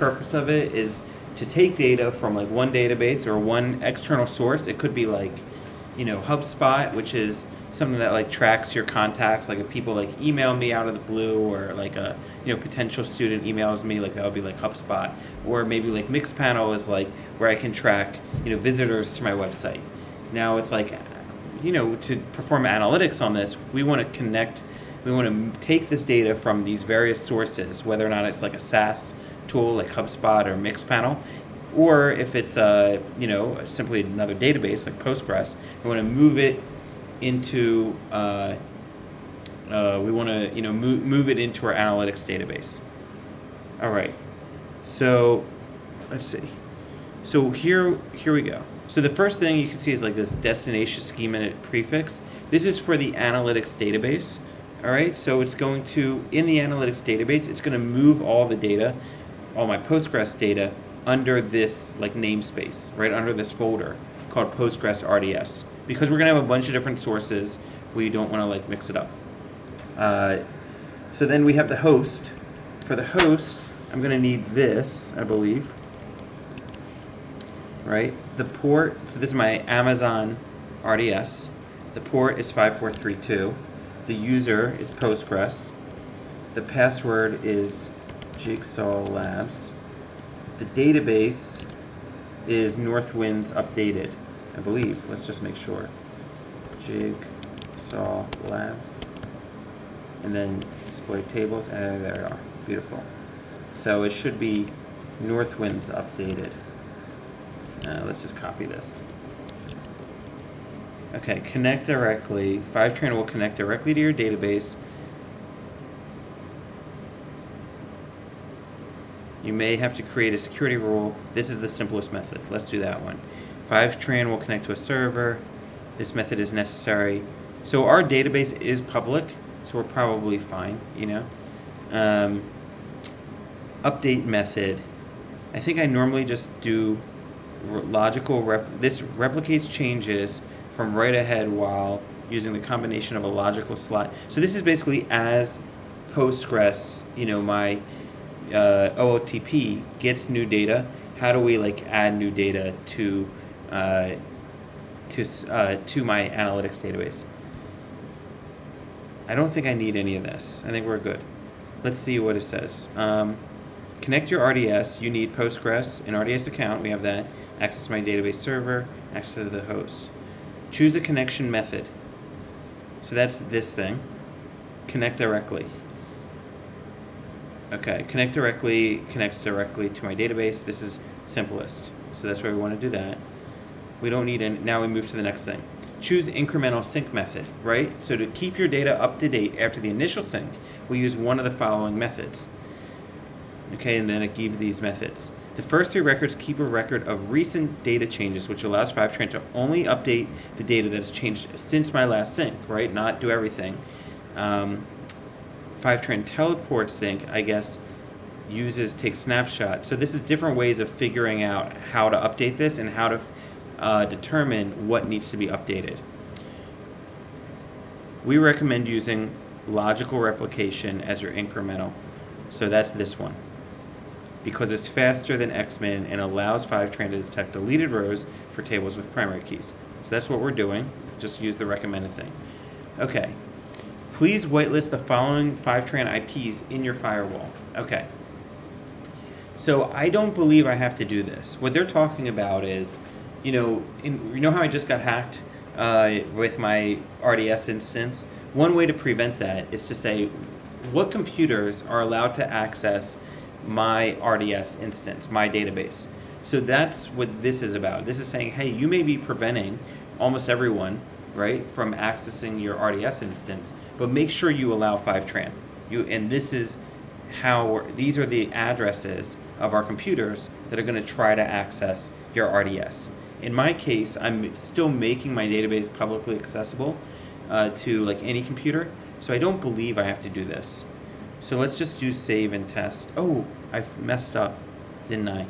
purpose of it is to take data from like one database or one external source. It could be like, HubSpot, which is something that like tracks your contacts. Like if people like email me out of the blue, or like a potential student emails me, like that would be like HubSpot. Or maybe like Mixpanel is like where I can track visitors to my website. Now with like to perform analytics on this, we want to take this data from these various sources, whether or not it's like a SaaS tool like HubSpot or Mixpanel, or if it's simply another database like Postgres. We want to move it into move it into our analytics database. All right, so let's see. So here we go. So the first thing you can see is like this destination schema prefix. This is for the analytics database. All right, so it's going to, in the analytics database, it's going to move all the data, all my Postgres data, under this like namespace, right under this folder called Postgres RDS. Because we're going to have a bunch of different sources, we don't want to like mix it up. So then we have the host. For the host, I'm going to need this, I believe. Right? The port, so this is my Amazon RDS. The port is 5432. The user is Postgres. The password is Jigsaw Labs. The database is Northwinds Updated, I believe. Let's just make sure. Jigsaw Labs. And then display tables, and there they are. Beautiful. So it should be Northwinds Updated. Let's just copy this. Okay, connect directly. Fivetran will connect directly to your database. You may have to create a security rule. This is the simplest method. Let's do that one. Fivetran will connect to a server. This method is necessary. So our database is public, so we're probably fine, Update method. I think I normally just do logical this replicates changes from right ahead while using the combination of a logical slot. So this is basically as Postgres, my OOTP gets new data. How do we like add new data to my analytics database? I don't think I need any of this. I think we're good. Let's see what it says. Connect your RDS. You need Postgres, an RDS account. We have that. Access my database server. Access to the host. Choose a connection method. So that's this thing. Connect directly. Okay, connect directly connects directly to my database. This is simplest. So that's why we want to do that. We don't need any. Now we move to the next thing. Choose incremental sync method, right? So to keep your data up to date after the initial sync, we use one of the following methods. Okay, and then it gives these methods. The first three records keep a record of recent data changes, which allows Fivetran to only update the data that has changed since my last sync, right? Not do everything. Fivetran teleport sync, I guess, takes snapshots. So this is different ways of figuring out how to update this and how to determine what needs to be updated. We recommend using logical replication as your incremental. So that's this one. Because it's faster than Xmin and allows Fivetran to detect deleted rows for tables with primary keys. So that's what we're doing. Just use the recommended thing. Okay. Please whitelist the following Fivetran IPs in your firewall. Okay. So I don't believe I have to do this. What they're talking about is, how I just got hacked with my RDS instance? One way to prevent that is to say, what computers are allowed to access my RDS instance, my database? So that's what this is about. This is saying, hey, you may be preventing almost everyone, right, from accessing your RDS instance, but make sure you allow Fivetran. And this is how, these are the addresses of our computers that are going to try to access your RDS. In my case, I'm still making my database publicly accessible to like any computer, so I don't believe I have to do this. So let's just do save and test. Oh, I messed up, didn't I?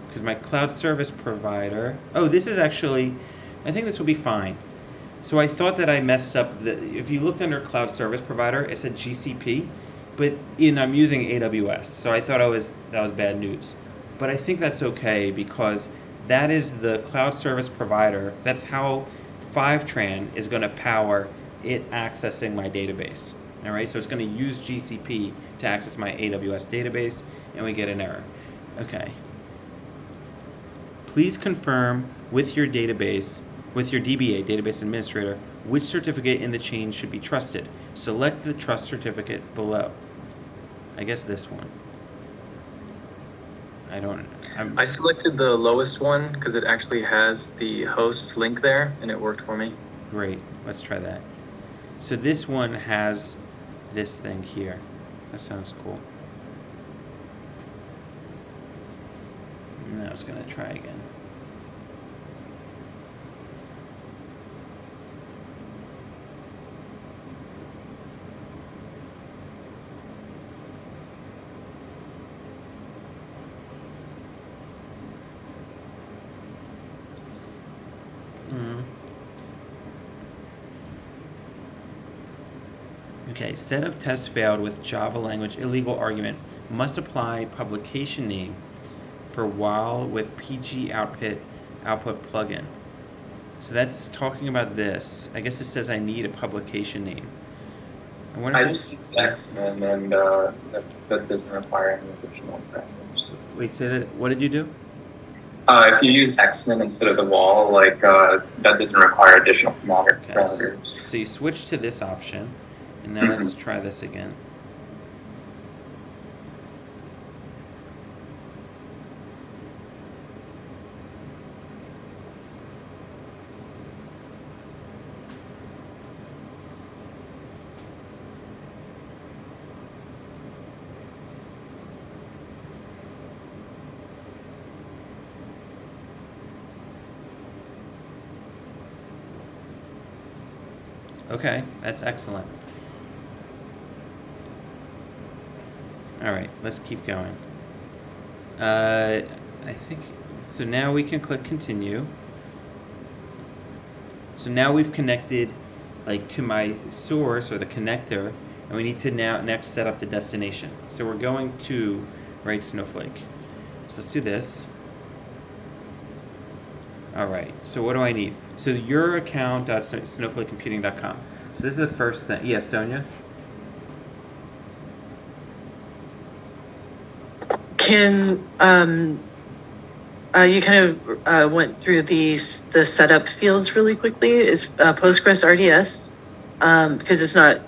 Because my cloud service provider, this is actually, I think this will be fine. So I thought that I messed up, if you looked under cloud service provider, it said GCP, but I'm using AWS, so I thought that was bad news. but I think that's okay because that is the cloud service provider. That's how Fivetran is going to power it accessing my database. All right, so it's going to use GCP to access my AWS database, and we get an error. Okay. Please confirm with your database, with your DBA, database administrator, which certificate in the chain should be trusted. Select the trust certificate below. I guess this one. I selected the lowest one because it actually has the host link there, and it worked for me. Great. Let's try that. So this one has this thing here. That sounds cool. And I was going to try again. Okay, setup test failed with Java language illegal argument. Must apply publication name for while with PG output plugin. So that's talking about this. I guess it says I need a publication name. I just use Xmin, and that doesn't require any additional parameters. Wait, say that. What did you do? If you use Xmin instead of the wall, that doesn't require additional parameters. Okay, so you switch to this option, and now let's try this again. Okay, that's excellent. All right, let's keep going. I think, so now we can click continue. So now we've connected to my source or the connector, and we need to next set up the destination. So we're going to write Snowflake. So let's do this. All right, so what do I need? So your account.snowflakecomputing.com. So this is the first thing. Yes, Sonia? Can you kind of went through the setup fields really quickly? It's Postgres RDS because it's not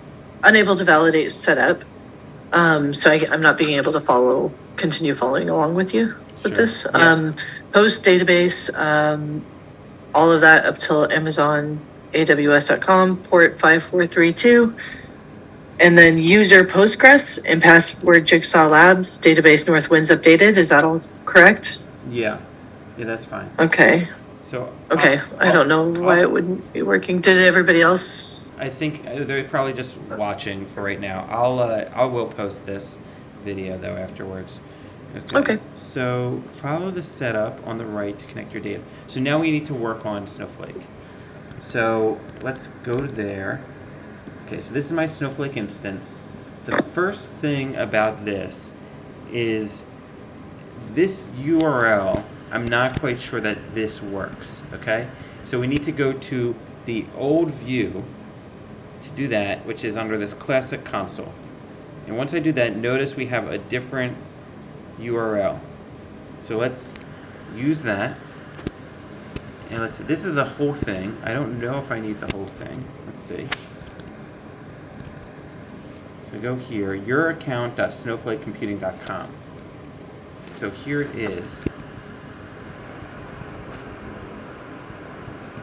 unable to validate setup. So I'm not being able to continue following along with you with this. Yeah. Post database, all of that up till Amazon AWS.com, port 5432. And then user Postgres and password Jigsaw Labs, database North Winds updated. Is that all correct? Yeah, that's fine. Okay. So Okay. I don't know why it wouldn't be working. Did everybody else? I think they're probably just watching for right now. I will post this video though afterwards. Okay. So follow the setup on the right to connect your data. So now we need to work on Snowflake. So let's go to there. Okay, so this is my Snowflake instance. The first thing about this is this URL. I'm not quite sure that this works, okay? So we need to go to the old view to do that, which is under this classic console. And once I do that, notice we have a different URL. So let's use that. And this is the whole thing. I don't know if I need the whole thing. Let's see. So go here, youraccount.snowflakecomputing.com. So here it is.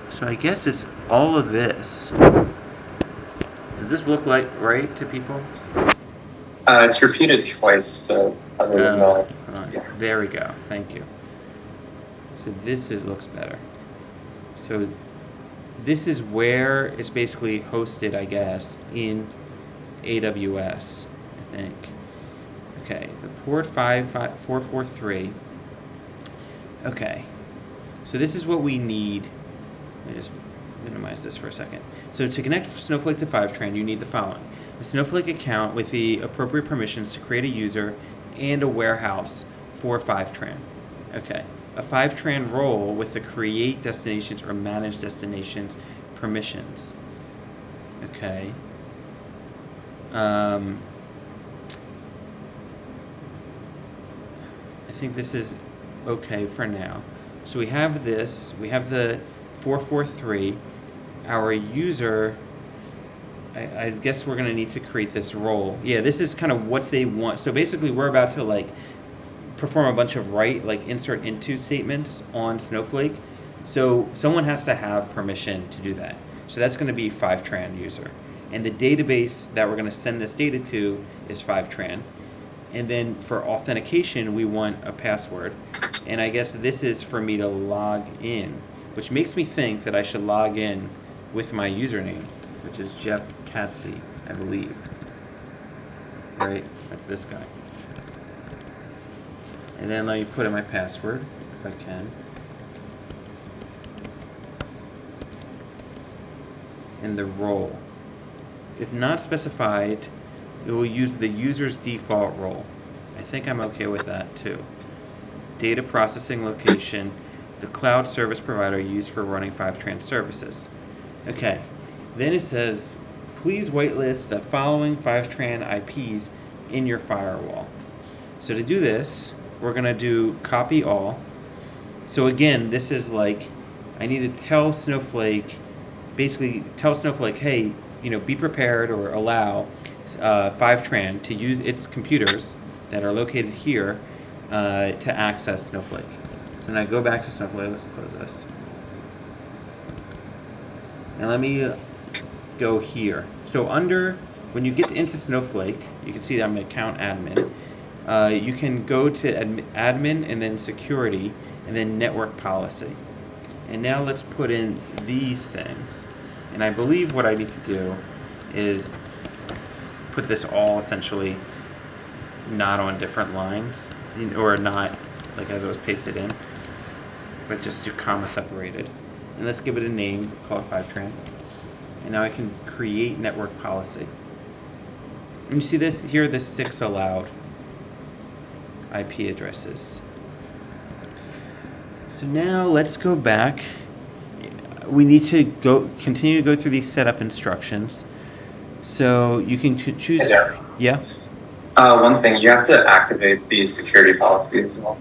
So I guess it's all of this. Does this look like right to people? It's repeated twice. There we go. Thank you. So this looks better. So this is where it's basically hosted, I guess, in AWS, I think. Okay, so port 5443. Okay, so this is what we need. Let me just minimize this for a second. So to connect Snowflake to Fivetran, you need the following: a Snowflake account with the appropriate permissions to create a user and a warehouse for Fivetran. Okay. A Fivetran role with the create destinations or manage destinations permissions. Okay. I think this is okay for now. So we have this, we have the 443. Our user, I guess we're gonna need to create this role. Yeah, this is kind of what they want. So basically we're about to like perform a bunch of insert into statements on Snowflake. So someone has to have permission to do that. So that's gonna be Fivetran user. And the database that we're gonna send this data to is Fivetran. And then for authentication, we want a password. And I guess this is for me to log in, which makes me think that I should log in with my username, which is Jeff Katsy, I believe. Right? That's this guy. And then let me put in my password, if I can. And the role. If not specified, it will use the user's default role. I think I'm okay with that too. Data processing location, the cloud service provider used for running Fivetran services. Okay, then it says, please whitelist the following Fivetran IPs in your firewall. So to do this, we're gonna do copy all. So again, this is like, I need to tell Snowflake, basically tell Snowflake, hey, be prepared or allow Fivetran to use its computers that are located here to access Snowflake. So now go back to Snowflake, let's close this. Now let me go here. So when you get into Snowflake, you can see that I'm an account admin. You can go to admin and then security and then network policy. And now let's put in these things. And I believe what I need to do is put this all essentially not on different lines, or not like as it was pasted in, but just do comma separated. And let's give it a name, call it Fivetran. And now I can create network policy. And you see this here, the 6 allowed IP addresses. So now let's go back. We need to continue to go through these setup instructions. So you can choose. Hey there. Yeah. One thing, you have to activate the security policy as well.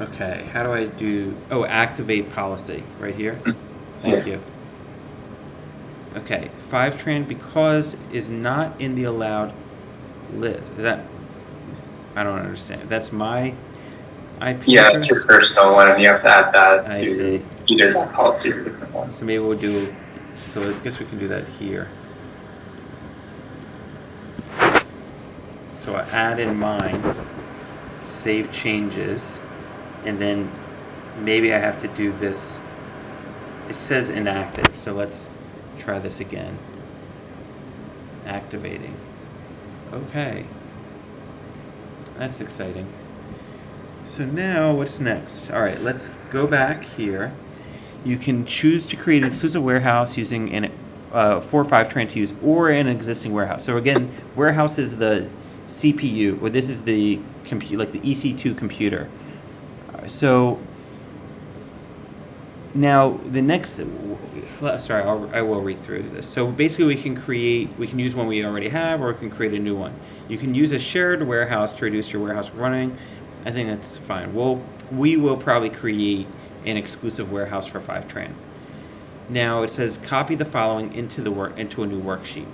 Okay. How do I do? Oh, activate policy right here. Mm-hmm. Thank you. Okay. Fivetran because is not in the allowed list. Is that? I don't understand. That's my IP Yeah, address? it's your personal one, and you have to add that I to see. either that policy or a different one. So maybe we'll do. So I guess we can do that here. So I add in mine, save changes, and then maybe I have to do this. It says inactive, so let's try this again. Activating. Okay. That's exciting. So now what's next? All right, let's go back here. You can choose to create an exclusive warehouse using an 4.5 to use or an existing warehouse. So again, warehouse is the CPU, or this is the like the EC2 computer. So now the next, sorry, I will read through this. So basically we can use one we already have, or we can create a new one. You can use a shared warehouse to reduce your warehouse running. I think that's fine. We will probably create an exclusive warehouse for Fivetran. Now it says copy the following into a new worksheet.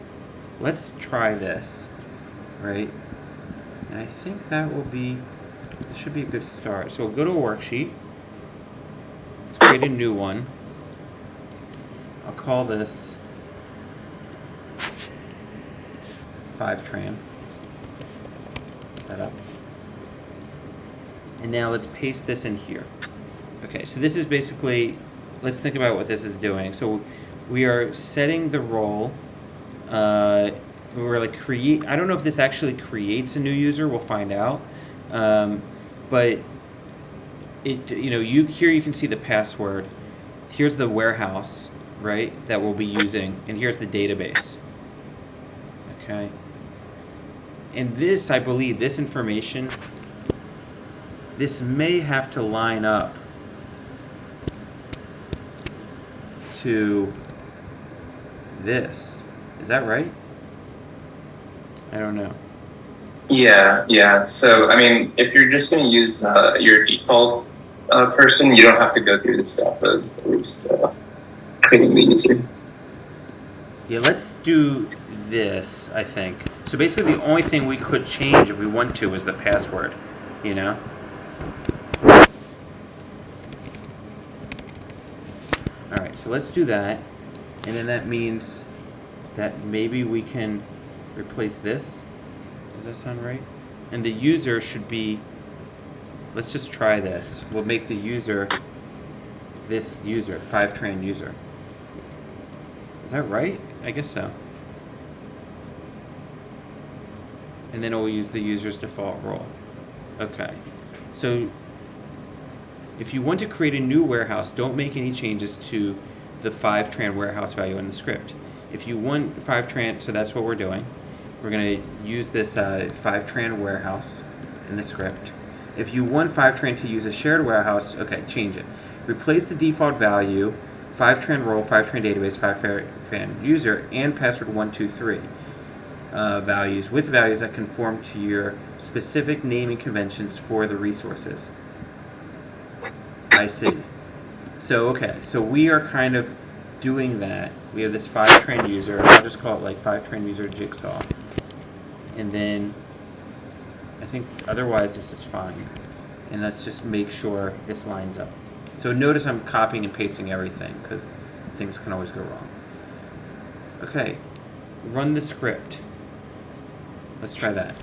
Let's try this, right? And I think it should be a good start. So we'll go to a worksheet. Let's create a new one. I'll call this Fivetran setup. And now let's paste this in here. Okay, so this is basically, let's think about what this is doing. So we are setting the role. We're like I don't know if this actually creates a new user. We'll find out. But here you can see the password. Here's the warehouse, right, that we'll be using, and here's the database. Okay. And this, I believe, this information this may have to line up to this. Is that right? I don't know. Yeah. So, I mean, if you're just going to use your default person, you don't have to go through the step of at least creating the user. Yeah, let's do this, I think. So basically the only thing we could change if we want to is the password, you know? Alright, so let's do that. And then that means that maybe we can replace this. Does that sound right? And the user should be, let's just try this. We'll make the user this user, Fivetran user. Is that right? I guess so. And then we'll use the user's default role. Okay. So if you want to create a new warehouse, don't make any changes to the Fivetran warehouse value in the script. If you want Fivetran, so that's what we're doing. We're going to use this Fivetran warehouse in the script. If you want Fivetran to use a shared warehouse, okay, change it. Replace the default value, Fivetran role, Fivetran database, Fivetran user, and password 123 values with values that conform to your specific naming conventions for the resources. I see. So, okay, so we are kind of doing that. We have this Fivetran user, I'll just call it like Fivetran user jigsaw. And then I think otherwise this is fine. And let's just make sure this lines up. So notice I'm copying and pasting everything because things can always go wrong. Okay, run the script. Let's try that.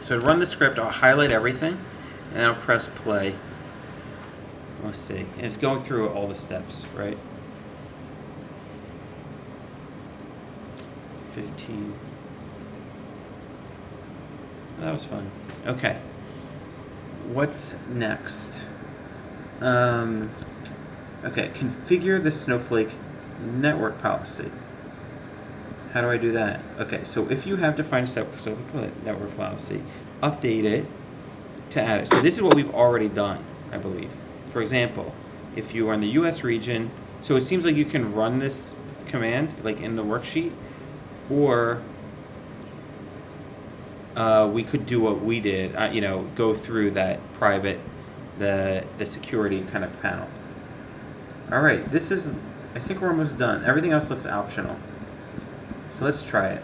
So to run the script, I'll highlight everything and I'll press play. Let's see. And it's going through all the steps, right? 15. That was fun. Okay. What's next? Okay, configure the Snowflake network policy. How do I do that? Okay, so if you have defined Snowflake network policy, update it to add it. So this is what we've already done, I believe. For example, if you are in the US region, so it seems like you can run this command like in the worksheet, or we could do what we did, go through that private, the security kind of panel. All right, this is, I think we're almost done. Everything else looks optional. So let's try it.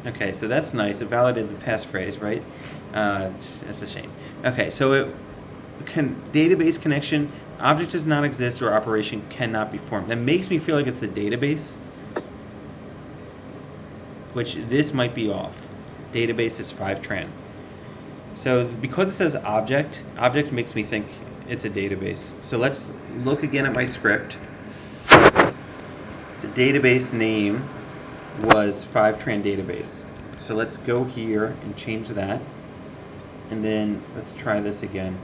Okay, so that's nice. It validated the passphrase, right? That's a shame. Okay, so database connection, object does not exist or operation cannot be formed. That makes me feel like it's the database, which this might be off. Database is Fivetran. So because it says object makes me think it's a database. So let's look again at my script. The database name was Fivetran database. So let's go here and change that. And then let's try this again.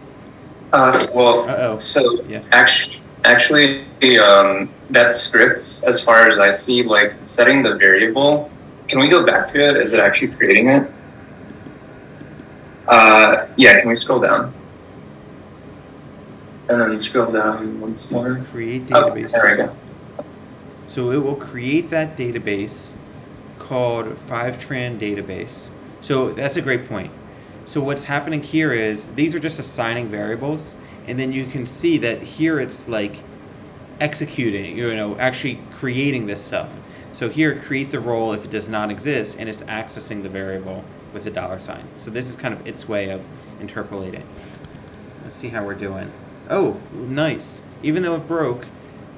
So yeah. actually, that script, as far as I see, like setting the variable, can we go back to it? Is it actually creating it? Yeah, can we scroll down? And then scroll down once more. Create database. Oh, there we go. So it will create that database called Fivetran database. So that's a great point. So what's happening here is these are just assigning variables, and then you can see that here it's like executing, actually creating this stuff. So here, create the role if it does not exist, and it's accessing the variable with a $sign. So this is kind of its way of interpolating. Let's see how we're doing. Oh, nice. Even though it broke,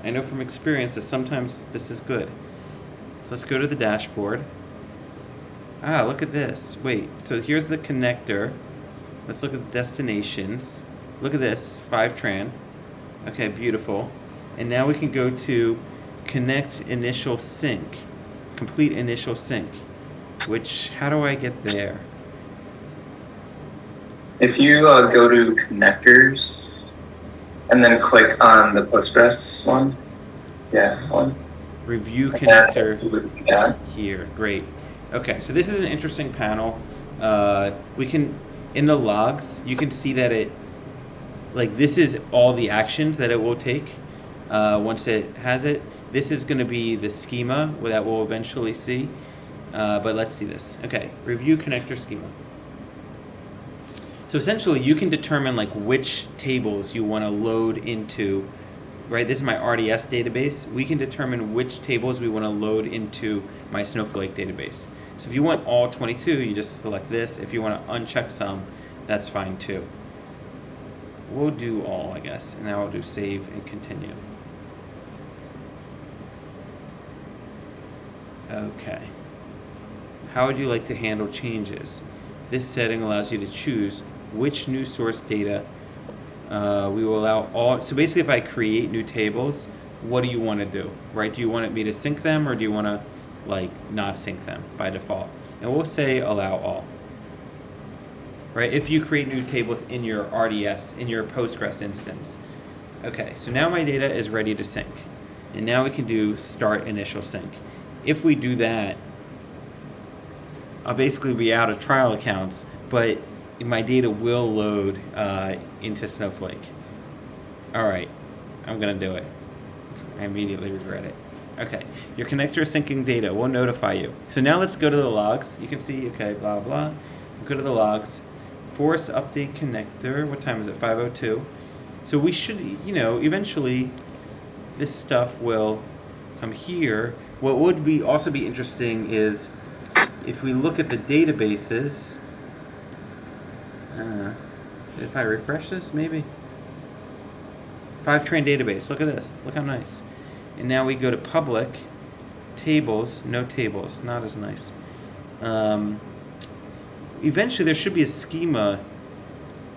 I know from experience that sometimes this is good. So let's go to the dashboard. Ah, look at this. Wait, so here's the connector. Let's look at destinations. Look at this, Fivetran. Okay, beautiful. And now we can go to connect initial sync, complete initial sync, which, how do I get there? If you go to connectors and then click on the Postgres one, yeah, one. Review And then connector you would do that. here. Great. Okay, so this is an interesting panel. We can, in the logs, you can see that it, like this is all the actions that it will take once it has it. This is going to be the schema that we'll eventually see. But let's see this. Okay, review connector schema. So essentially, you can determine like which tables you want to load into. Right, this is my RDS database. We can determine which tables we want to load into my Snowflake database. So if you want all 22, you just select this. If you want to uncheck some, that's fine too. We'll do all, I guess, and now I'll do save and continue. Okay. How would you like to handle changes? This setting allows you to choose which new source data we will allow all. So basically, if I create new tables, what do you want to do, right? Do you want me to sync them, or do you want to like not sync them by default? And we'll say allow all. Right? If you create new tables in your RDS, in your Postgres instance. Okay, so now my data is ready to sync. And now we can do start initial sync. If we do that, I'll basically be out of trial accounts, but my data will load into Snowflake. All right, I'm gonna do it. I immediately regret it. Okay, your connector is syncing data. We'll notify you. So now let's go to the logs. You can see, okay, blah, blah. Go to the logs. Force update connector. What time is it? 5:02. So we should, you know, eventually this stuff will come here. What would be also be interesting is if we look at the databases. If I refresh this, maybe. Fivetran database. Look at this. Look how nice. And now we go to public tables. No tables. Not as nice. Eventually, there should be a schema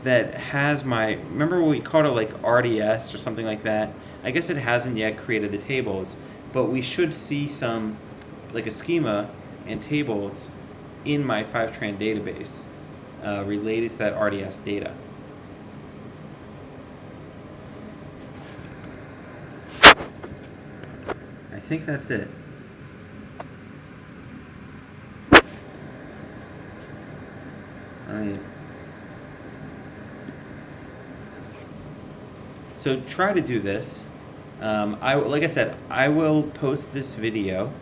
that has my. Remember we called it like RDS or something like that. I guess it hasn't yet created the tables, but we should see some, like a schema and tables in my Fivetran database related to that RDS data. I think that's it. So try to do this. Like I said, I will post this video,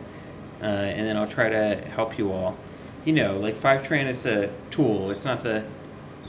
and then I'll try to help you all. You know, like Fivetran is a tool. It's not the